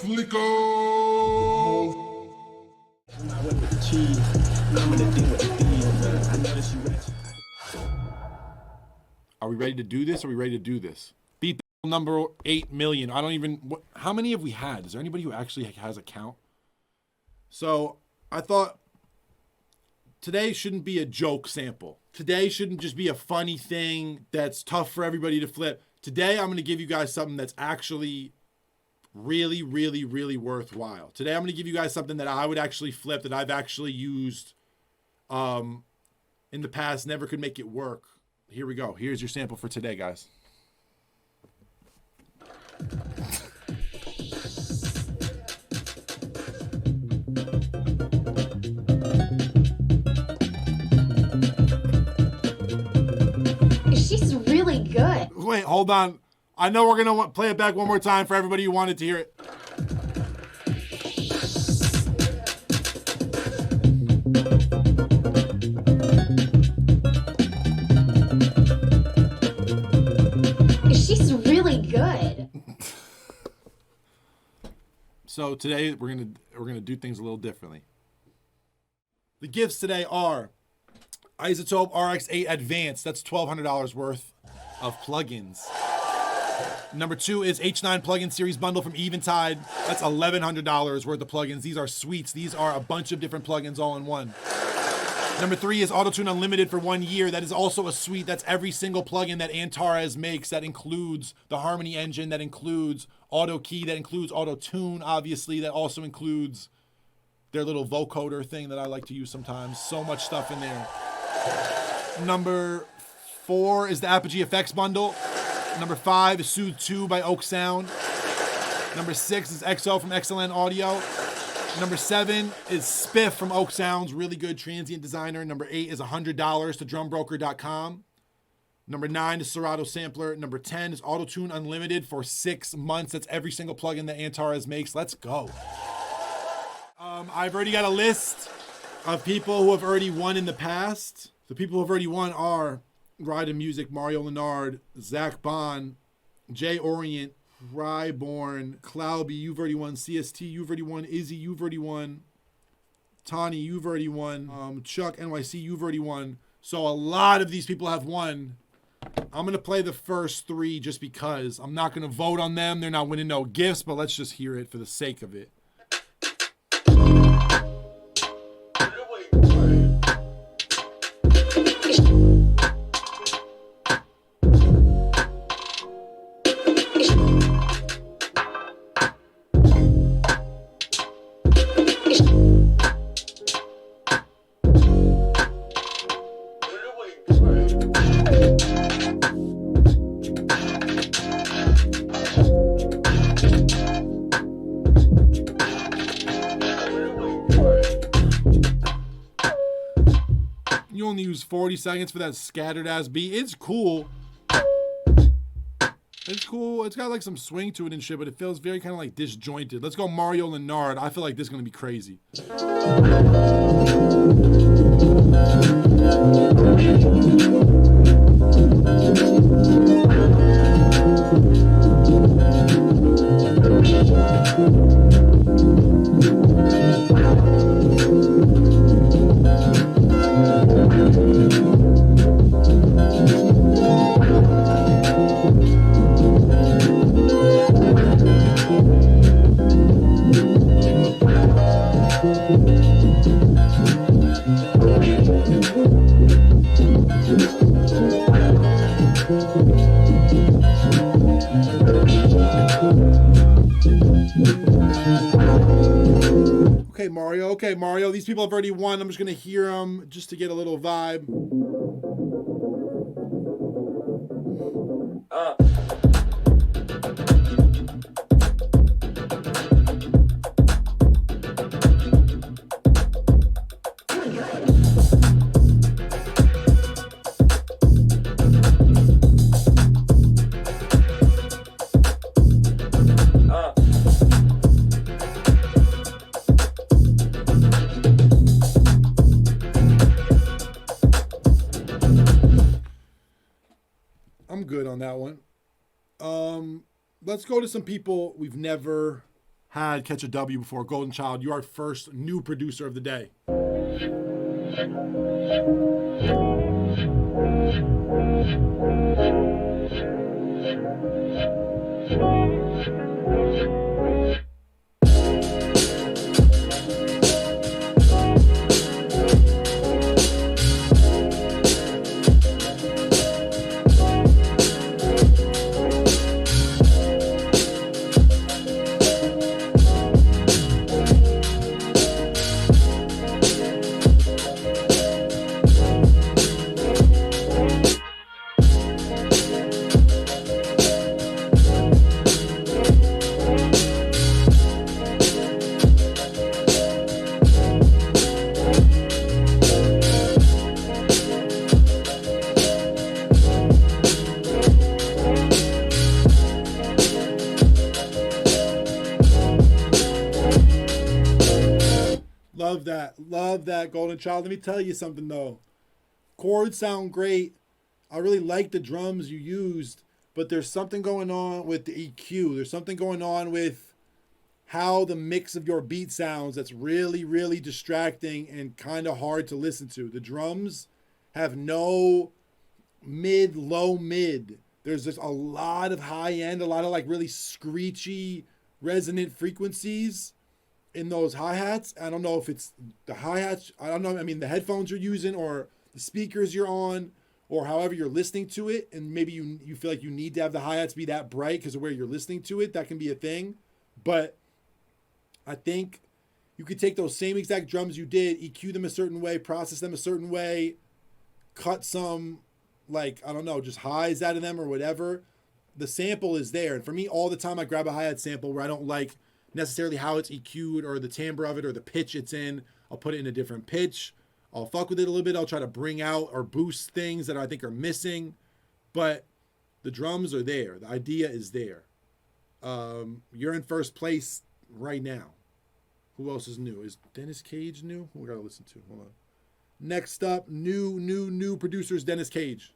FLIKO! I went with the cheese. I'm in the thing with the thieves. I noticed you rich. Are we ready to do this? Are we ready to do this? Beat number 8 million. I don't even, how many have we had? Is there anybody who actually has a count? So I thought today shouldn't be a joke sample. Today shouldn't just be a funny thing that's tough for everybody to flip. Today I'm going to give you guys something that's actually really, really, really worthwhile. Today I'm going to give you guys something that I would actually flip, that I've actually used in the past, never could make it work. Here we go. Here's your sample for today, guys. She's really good. Wait, hold on. I know we're going to play it back one more time for everybody who wanted to hear it. She's really good. So today we're gonna do things a little differently. The gifts today are Isotope RX8 Advanced. That's $1,200 worth of plugins. Number 2 is H9 plugin series bundle from Eventide. That's $1,100 worth of plugins. These are suites. These are a bunch of different plugins all in one. Number 3 is Autotune Unlimited for 1 year. That is also a suite. That's every single plugin that Antares makes. That includes the Harmony engine. That includes Auto Key. That includes Auto-Tune, obviously. That also includes their little vocoder thing that I like to use sometimes. So much stuff in there. Number 4 is the Apogee Effects bundle. Number 5 is Soothe 2 by Oak Sound. Number 6 is XO from Excellent Audio. Number 7 is Spiff from Oak Sounds, really good transient designer. Number 8 is $100 to drumbroker.com. Number 9 is Serato Sampler. Number 10 is Autotune Unlimited for 6 months. That's every single plugin that Antares makes. Let's go. I've already got a list of people who have already won in the past. The people who have already won are rydnmusic, mariolenard, ZachBahn, Jay Orient, Ryborn, Clouby, you've already won. C.S.T, you've already won. Izzy, you've already won. Tani, you've already won. Chuck, NYC, you've already won. So a lot of these people have won. I'm going to play the first 3 just because. I'm not going to vote on them. They're not winning no gifts, but let's just hear it for the sake of it. You only use 40 seconds for that scattered ass beat. It's cool. It's cool. It's got like some swing to it and shit, but it feels very kind of like disjointed. Let's go mariolenard. I feel like this is going to be crazy. Okay, Mario. These people have already won. I'm just going to hear them just to get a little vibe. I'm good on that one. Let's go to some people we've never had Catch a W before. GoldenChild, you are first new producer of the day. Love that, GoldenChild. Let me tell you something though. Chords sound great. I really like the drums you used, but there's something going on with the EQ. There's something going on with how the mix of your beat sounds that's really, really distracting and kind of hard to listen to. The drums have no mid, low, mid. There's just a lot of high end, a lot of like really screechy, resonant frequencies in those hi-hats. I don't know if it's the hi-hats. I don't know. I mean, the headphones you're using or the speakers you're on or however you're listening to it. And maybe you feel like you need to have the hi-hats be that bright because of where you're listening to it. That can be a thing. But I think you could take those same exact drums you did, EQ them a certain way, process them a certain way, cut some, like, I don't know, just highs out of them or whatever. The sample is there. And for me, all the time I grab a hi-hat sample where I don't like necessarily how it's EQ'd or the timbre of it or the pitch it's in. I'll put it in a different pitch. I'll fuck with it a little bit. I'll try to bring out or boost things that I think are missing. But the drums are there. The idea is there. You're in first place right now. Who else is new? Is Dennis Cage new? Who we gotta listen to? Hold on. Next up, new producers, Dennis Cage.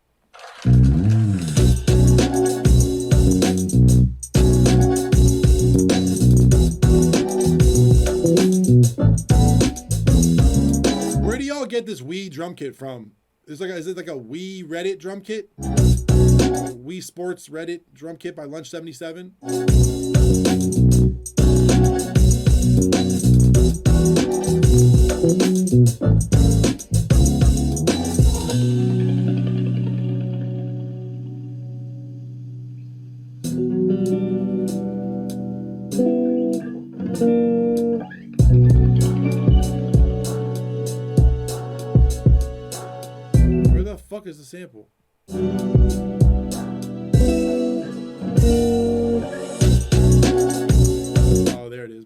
Where do y'all get this Wii drum kit from? Is it like a Wii Reddit drum kit? Wii Sports Reddit drum kit by Lunch 77. Where the fuck is the sample? Oh, there it is.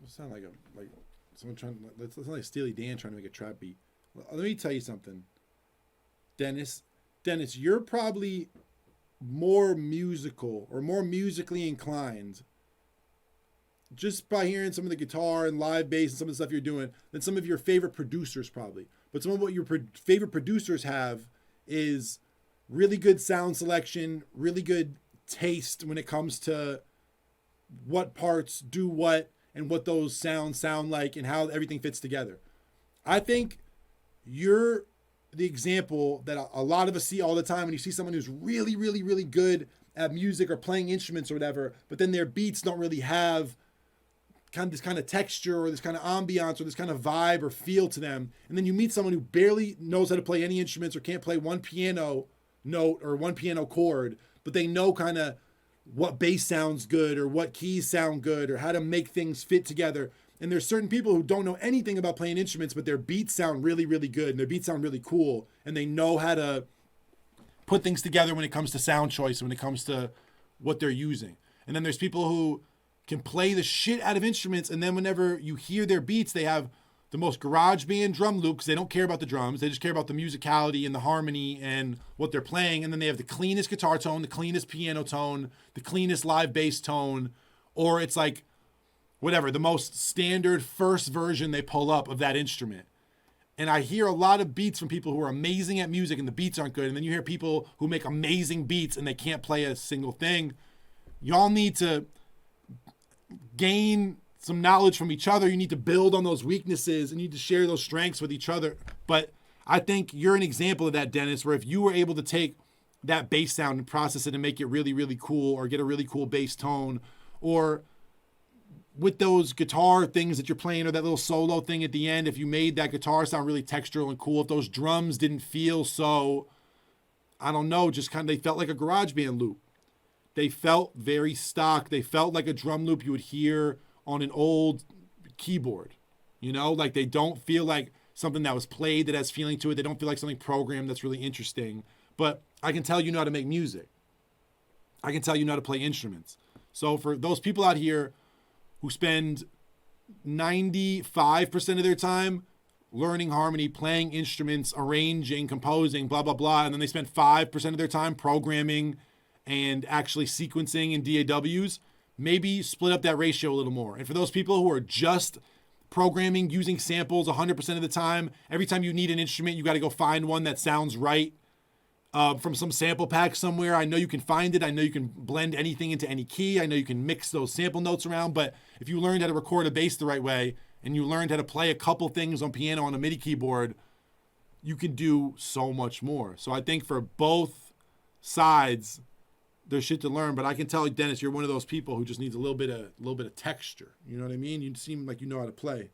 Sound like someone trying. Let's sound like Steely Dan trying to make a trap beat. Let me tell you something, Dennis, you're probably more musical or more musically inclined just by hearing some of the guitar and live bass and some of the stuff you're doing than some of your favorite producers probably. But some of what your favorite producers have is really good sound selection, really good taste when it comes to what parts do what and what those sounds sound like and how everything fits together. I think you're the example that a lot of us see all the time when you see someone who's really, really, really good at music or playing instruments or whatever, but then their beats don't really have this kind of texture or this kind of ambiance or this kind of vibe or feel to them. And then you meet someone who barely knows how to play any instruments or can't play one piano note or one piano chord, but they know kind of what bass sounds good or what keys sound good or how to make things fit together. And there's certain people who don't know anything about playing instruments, but their beats sound really, really good and their beats sound really cool. And they know how to put things together when it comes to sound choice, when it comes to what they're using. And then there's people who can play the shit out of instruments. And then whenever you hear their beats, they have the most garage band drum loop because they don't care about the drums. They just care about the musicality and the harmony and what they're playing. And then they have the cleanest guitar tone, the cleanest piano tone, the cleanest live bass tone, or it's like whatever, the most standard first version they pull up of that instrument. And I hear a lot of beats from people who are amazing at music and the beats aren't good. And then you hear people who make amazing beats and they can't play a single thing. Y'all need to gain some knowledge from each other. You need to build on those weaknesses and you need to share those strengths with each other. But I think you're an example of that, Dennis, where if you were able to take that bass sound and process it and make it really, really cool, or get a really cool bass tone, or with those guitar things that you're playing or that little solo thing at the end, if you made that guitar sound really textural and cool, if those drums didn't feel so, I don't know, just kind of, they felt like a garage band loop. They felt very stock. They felt like a drum loop you would hear on an old keyboard, you know, like they don't feel like something that was played that has feeling to it. They don't feel like something programmed that's really interesting. But I can tell you know how to make music. I can tell you know how to play instruments. So for those people out here who spend 95% of their time learning harmony, playing instruments, arranging, composing, blah, blah, blah, and then they spend 5% of their time programming and actually sequencing in DAWs, maybe split up that ratio a little more. And for those people who are just programming, using samples 100% of the time, every time you need an instrument, you got to go find one that sounds right from some sample pack somewhere. I know you can find it. I know you can blend anything into any key. I know you can mix those sample notes around. But if you learned how to record a bass the right way and you learned how to play a couple things on piano on a MIDI keyboard, you can do so much more. So I think for both sides, there's shit to learn, but I can tell, Dennis, you're one of those people who just needs a little bit of texture. You know what I mean? You seem like you know how to play.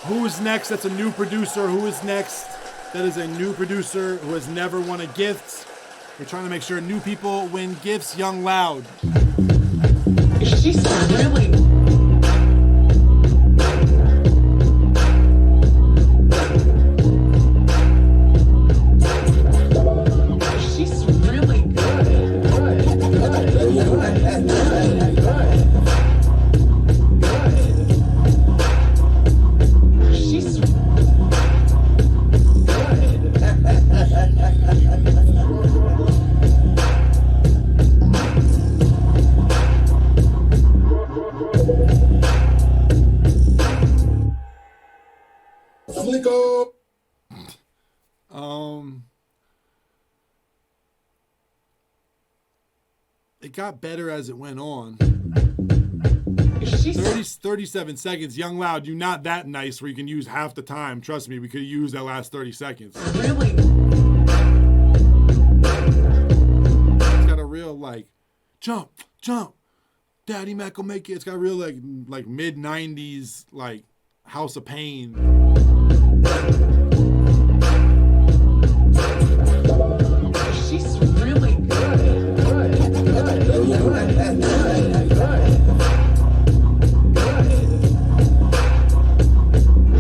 Who is next? That's a new producer. Who is next? That is a new producer who has never won a gift. We're trying to make sure new people win gifts. Young Loud. She's really. FLIKO. It got better as it went on. She's 37 seconds. Young Loud, you're not that nice where you can use half the time. Trust me, we could have used that last 30 seconds. really. It's got a real, like, jump, Daddy Mac will make it. It's got a real, like mid-90s, like, House of Pain. She's really good.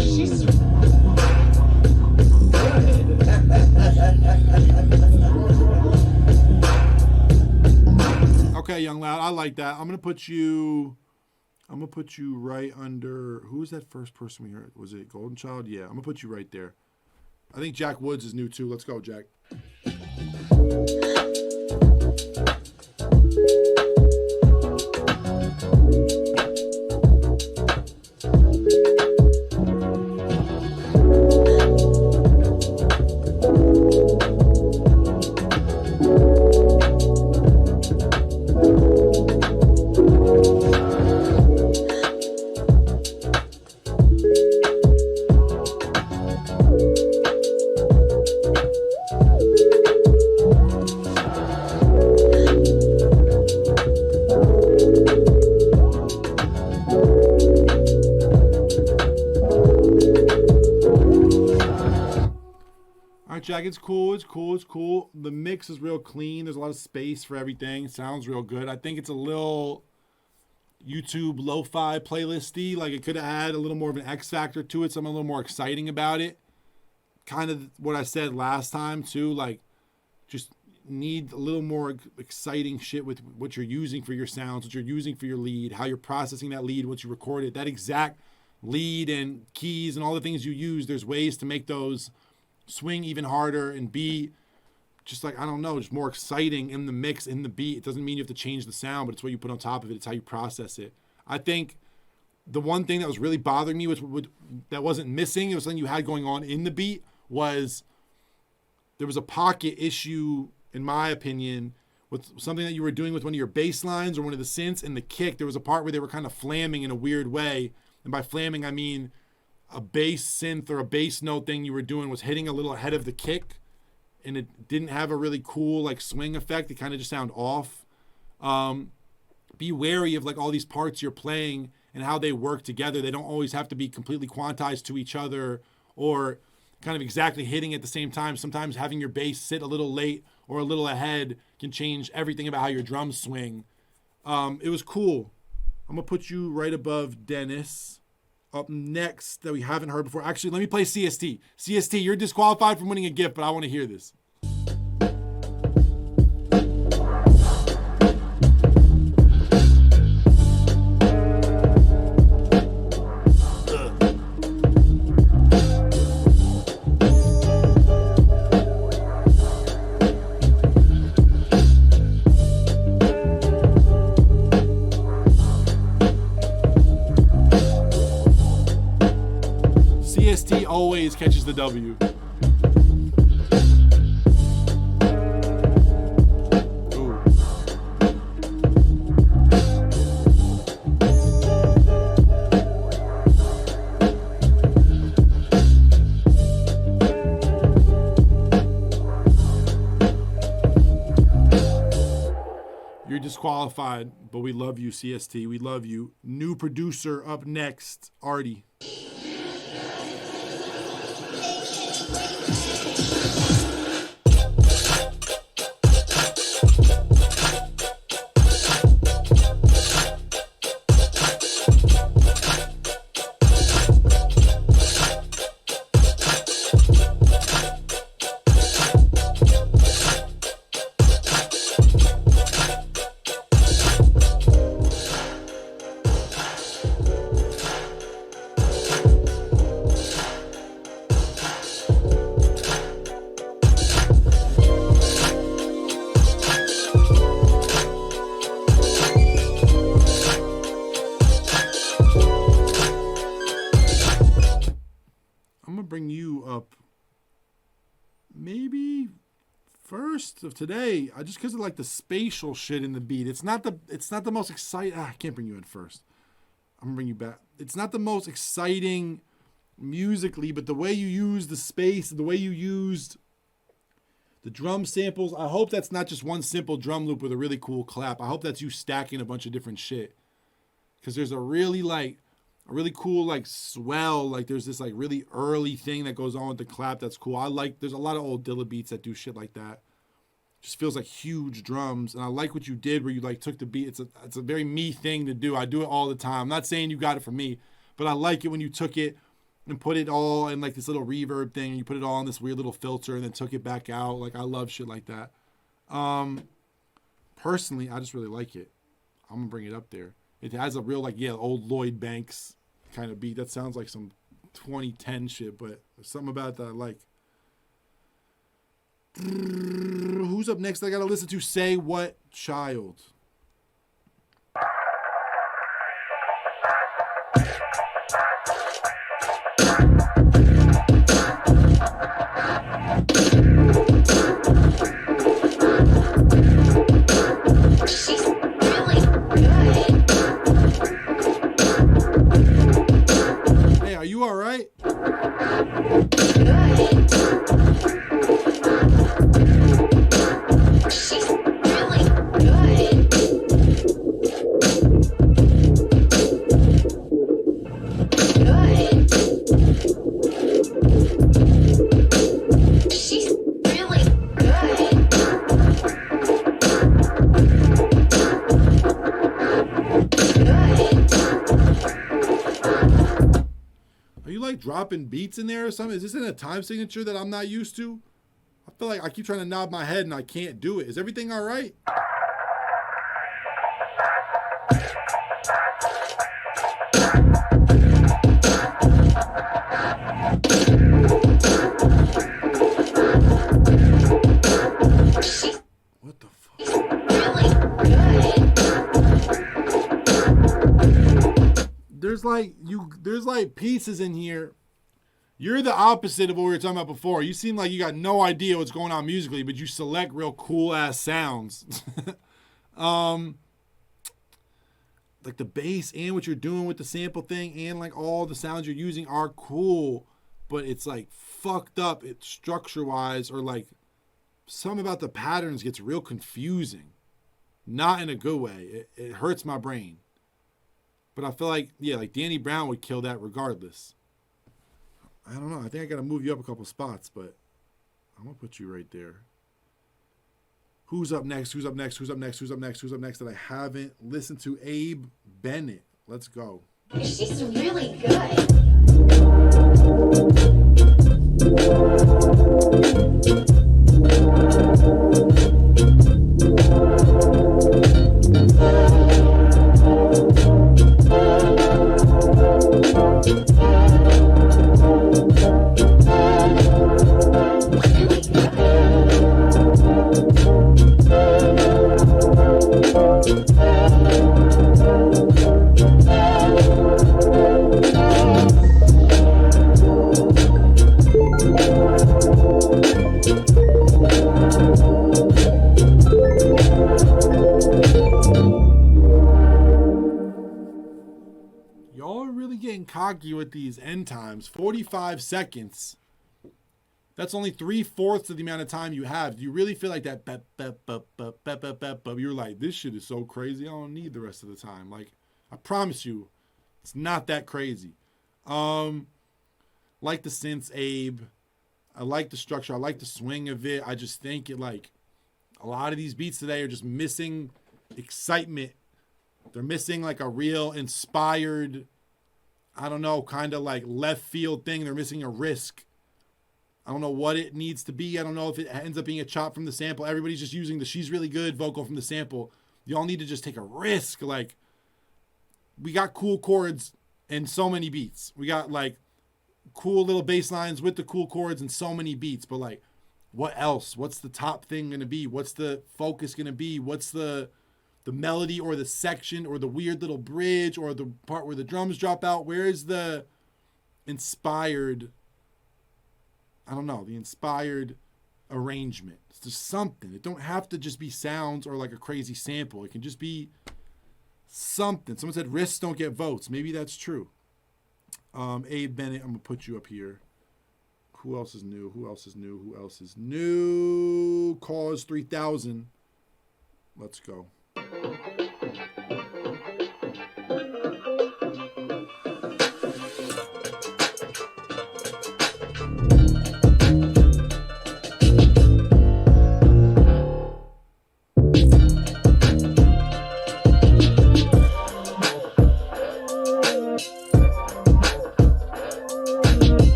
She's Okay, Young Loud, I like that. I'm gonna put you right under, who was that first person we heard? Was it GoldenChild? Yeah, I'm gonna put you right there. I think jvckwoodz is new too. Let's go, Jack. Jack, it's cool. The mix is real clean. There's a lot of space for everything. It sounds real good. I think it's a little YouTube lo-fi playlisty. Like, it could have had a little more of an X factor to it, something a little more exciting about it. Kind of what I said last time too. Like, just need a little more exciting shit with what you're using for your sounds, what you're using for your lead, how you're processing that lead once you record it. That exact lead and keys and all the things you use, there's ways to make those swing even harder and be just like, I don't know, just more exciting in the mix, in the beat. It doesn't mean you have to change the sound, but it's what you put on top of it. It's how you process it. I think the one thing that was really bothering me, that wasn't missing, it was something you had going on in the beat, was there was a pocket issue, in my opinion, with something that you were doing with one of your bass lines or one of the synths and the kick. There was a part where they were kind of flamming in a weird way. And by flamming, I mean a bass synth or a bass note thing you were doing was hitting a little ahead of the kick. And it didn't have a really cool like swing effect. It kind of just sounded off. Be wary of like all these parts you're playing and how they work together. They don't always have to be completely quantized to each other or kind of exactly hitting at the same time. Sometimes having your bass sit a little late or a little ahead can change everything about how your drums swing. It was cool. I'm going to put you right above Dennis. Up next that we haven't heard before. Actually, let me play C.S.T. C.S.T, you're disqualified from winning a gift, but I want to hear this. C.S.T always catches the W. Ooh. You're disqualified, but we love you, C.S.T. We love you. New producer up next, Arti. Bring you up maybe first of today, just because of like the spatial shit in the beat. It's not the most exciting. I can't bring you in first. I'm gonna bring you back. It's not the most exciting musically, but the way you use the space, the way you used the drum samples, I hope that's not just one simple drum loop with a really cool clap. I hope that's you stacking a bunch of different shit, because there's a really cool like swell, like there's this like really early thing that goes on with the clap that's cool. There's a lot of old Dilla beats that do shit like that. Just feels like huge drums, and I like what you did where you like took the beat. It's a very me thing to do. I do it all the time. I'm not saying you got it from me, but I like it when you took it and put it all in like this little reverb thing, and you put it all in this weird little filter and then took it back out. Like I love shit like that. Personally, I just really like it. I'm gonna bring it up there. It has a real like, yeah, old Lloyd Banks kind of beat. That sounds like some 2010 shit, but there's something about it that I like. Who's up next? I gotta listen to Say What Child. She's really good. Hey, are you all right? Good. She's really good. Good. She's really good. Are you like dropping beats in there or something? Is this in a time signature that I'm not used to? I feel like I keep trying to nod my head and I can't do it. Is everything all right? What the fuck? Really good. There's like pieces in here. You're the opposite of what we were talking about before. You seem like you got no idea what's going on musically, but you select real cool ass sounds. Like the bass and what you're doing with the sample thing and like all the sounds you're using are cool, but it's like fucked up. It's structure wise, or like something about the patterns gets real confusing. Not in a good way. It hurts my brain. But I feel like, yeah, like Danny Brown would kill that regardless. I don't know. I think I got to move you up a couple spots, but I'm going to put you right there. Who's up next? Who's up next? Who's up next? Who's up next? Who's up next that I haven't listened to? Abe Bennett. Let's go. She's really good. Y'all are really getting cocky with these end times. 45 seconds. That's only 3/4 of the amount of time you have. Do you really feel like that? You're like, this shit is so crazy. I don't need the rest of the time. Like, I promise you, it's not that crazy. Like the synths, Abe. I like the structure. I like the swing of it. I just think it like a lot of these beats today are just missing excitement. They're missing like a real inspired, I don't know, kind of like left field thing. They're missing a risk. I don't know what it needs to be. I don't know if it ends up being a chop from the sample. Everybody's just using the "she's really good" vocal from the sample. Y'all need to just take a risk. Like, we got cool chords and so many beats. We got like cool little bass lines with the cool chords and so many beats. But like, what else? What's the top thing going to be? What's the focus going to be? What's the melody or the section or the weird little bridge or the part where the drums drop out? Where is the inspired, I don't know, the inspired arrangement? It's just something. It don't have to just be sounds or like a crazy sample. It can just be something. Someone said risks don't get votes. Maybe that's true. Abe Bennett, I'm going to put you up here. Who else is new? Who else is new? Who else is new? Cause 3000. Let's go.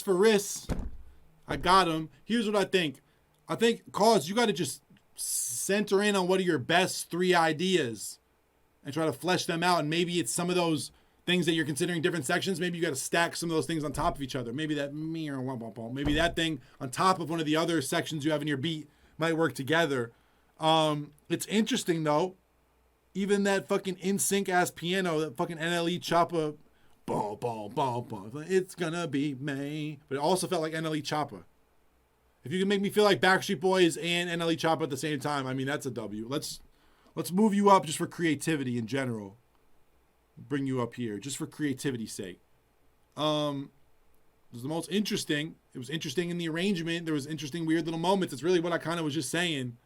For risks, I got him. Here's what I think. I think, Cause, you got to just center in on what are your best 3 ideas and try to flesh them out. And maybe it's some of those things that you're considering different sections. Maybe you got to stack some of those things on top of each other. Maybe that thing on top of one of the other sections you have in your beat might work together. It's interesting though. Even that fucking in sync ass piano, that fucking NLE Choppa. Boom, boom, boom, boom. It's gonna be May. But it also felt like NLE Choppa. If you can make me feel like Backstreet Boys and NLE Choppa at the same time, I mean, that's a W. Let's move you up just for creativity in general. Bring you up here just for creativity's sake. It was the most interesting. It was interesting in the arrangement. There was interesting, weird little moments. It's really what I kind of was just saying.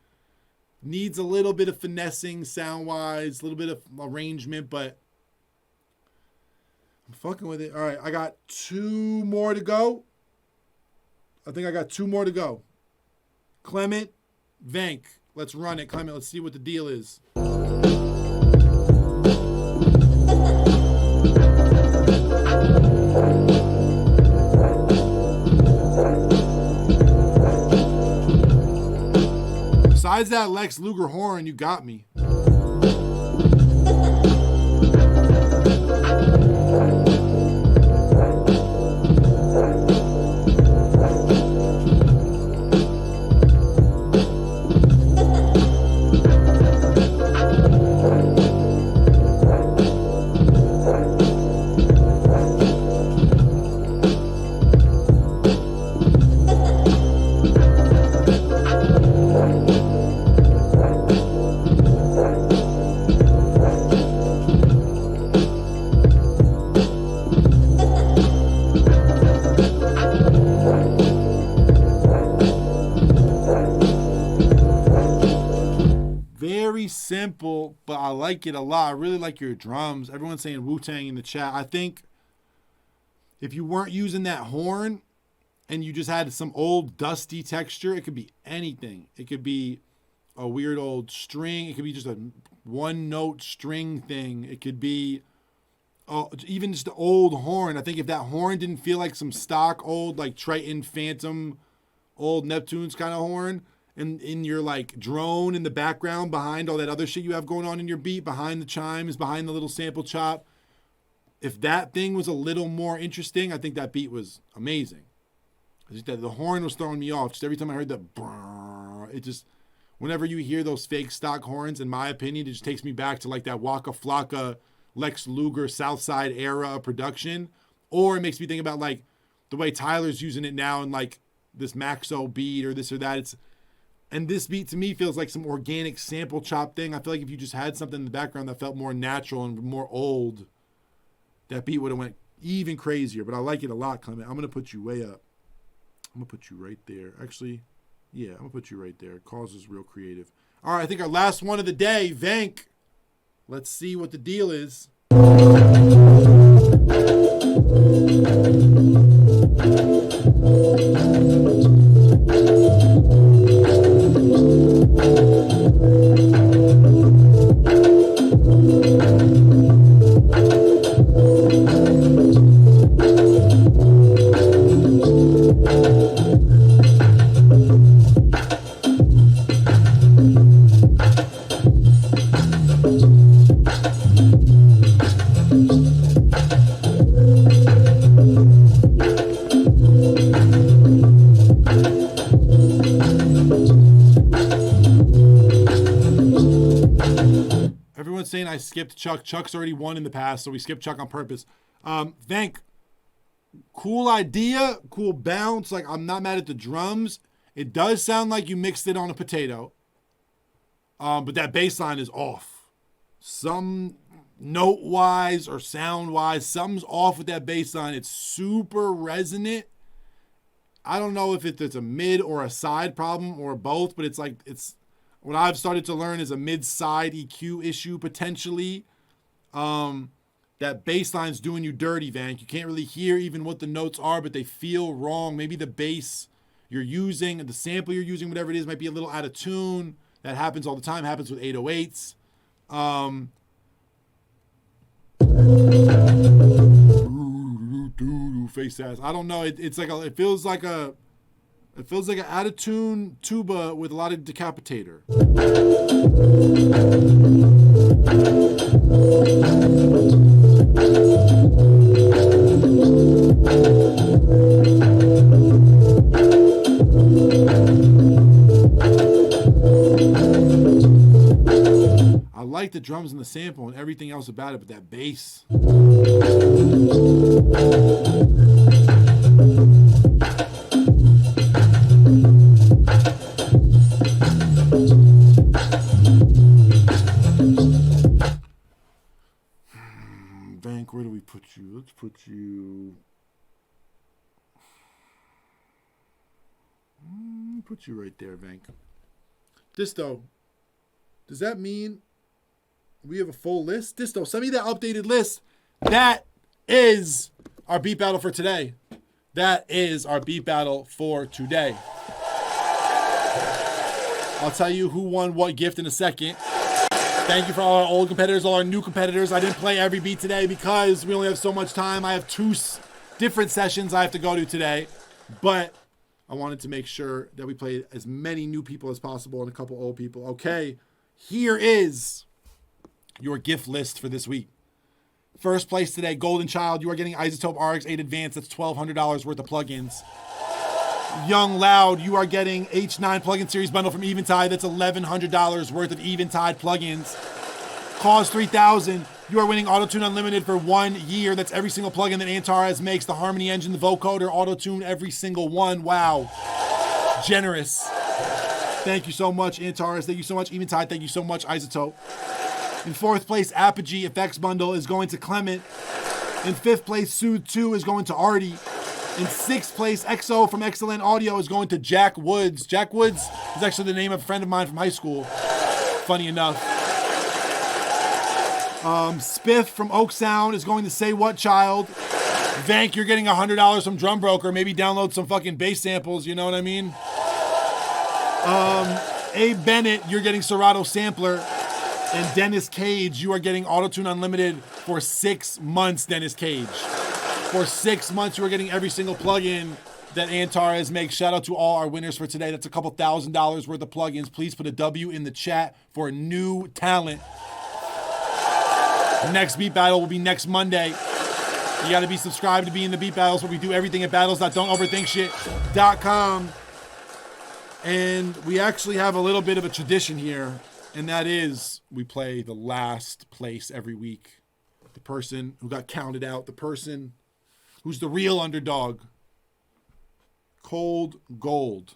Needs a little bit of finessing sound-wise, a little bit of arrangement, but I'm fucking with it. All right, I got 2 more to go. I think I got 2 more to go. Clement, Vank. Let's run it. Clement, let's see what the deal is. Besides that Lex Luger horn, you got me. Very simple, but I like it a lot. I really like your drums. Everyone's saying Wu-Tang in the chat. I think if you weren't using that horn and you just had some old dusty texture, it could be anything. It could be a weird old string. It could be just a one-note string thing. It could be even just the old horn. I think if that horn didn't feel like some stock old, like Triton Phantom, old Neptunes kind of horn, and in your like drone in the background behind all that other shit you have going on in your beat, behind the chimes, behind the little sample chop, if that thing was a little more interesting, I think that beat was amazing. I just, the horn was throwing me off. Just every time I heard that, brrr, it just, whenever you hear those fake stock horns, in my opinion, it just takes me back to like that Waka Flocka, Lex Luger, Southside era of production. Or it makes me think about like the way Tyler's using it now in like this Maxo beat or this or that. And this beat to me feels like some organic sample chop thing. I feel like if you just had something in the background that felt more natural and more old, that beat would have went even crazier. But I like it a lot, Clement. I'm going to put you way up. I'm going to put you right there. Actually, yeah, I'm going to put you right there. Cause is real creative. All right, I think our last one of the day, Vank. Let's see what the deal is. Everyone's saying I skipped Chuck. Chuck's already won in the past, so we skipped Chuck on purpose. Vank, cool idea, cool bounce. Like, I'm not mad at the drums. It does sound like you mixed it on a potato. But that bass line is off. Some note-wise or sound-wise, something's off with that bass line. It's super resonant. I don't know if it's a mid or a side problem or both, but it's like, it's what I've started to learn is a mid-side EQ issue potentially. That bass line's doing you dirty, Vank. You can't really hear even what the notes are, but they feel wrong. Maybe the bass you're using, the sample you're using, whatever it is, might be a little out of tune. That happens all the time. Happens with 808s. Face ass. I don't know. It feels like an out of tune tuba with a lot of decapitator. I like the drums and the sample and everything else about it, but that bass. Vank, where do we put you? Let's put you. Put you right there, Vank. Disto, does that mean we have a full list? Disto, send me that updated list. That is our beat battle for today. that is our beat battle for today. I'll tell you who won what gift in a second. Thank you for all our old competitors, all our new competitors. I didn't play every beat today because we only have so much time. I have 2 different sessions I have to go to today, but I wanted to make sure that we played as many new people as possible and a couple old people. Okay, here is your gift list for this week. First place today, GoldenChild. You are getting Isotope RX8 Advanced. That's $1,200 worth of plugins. Young Loud, you are getting H9 plugin series bundle from Eventide. That's $1,100 worth of Eventide plugins. Cause 3000, you are winning Autotune Unlimited for 1 year. That's every single plugin that Antares makes. The Harmony Engine, the vocoder, Autotune, every single one. Wow. Generous. Thank you so much, Antares. Thank you so much, Eventide. Thank you so much, Isotope. In 4th place, Apogee Effects Bundle is going to Clement. In 5th place, Soothe 2 is going to Arti. In 6th place, XO from Excellent Audio is going to jvckwoodz. jvckwoodz is actually the name of a friend of mine from high school. Funny enough. Spiff from Oak Sound is going to saywhatchild. Vank, you're getting $100 from Drum Broker. Maybe download some fucking bass samples, you know what I mean? Abe Bennett, you're getting Serato Sampler. And Dennis Cage, you are getting Autotune Unlimited for 6 months, Dennis Cage. For 6 months, you are getting every single plugin that Antares makes. Shout out to all our winners for today. That's a couple $1,000s worth of plugins. Please put a W in the chat for new talent. Next beat battle will be next Monday. You got to be subscribed to be in the beat battles where we do everything at battles.don'toverthinkshit.com. And we actually have a little bit of a tradition here, and that is we play the last place every week. The person who got counted out, the person who's the real underdog. Cold Gold.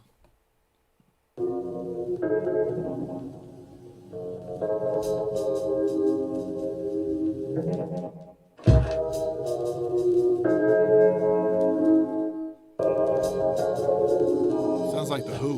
Sounds like the Who.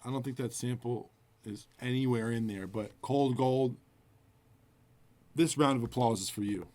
I don't think that sample is anywhere in there, but Cold Gold, this round of applause is for you.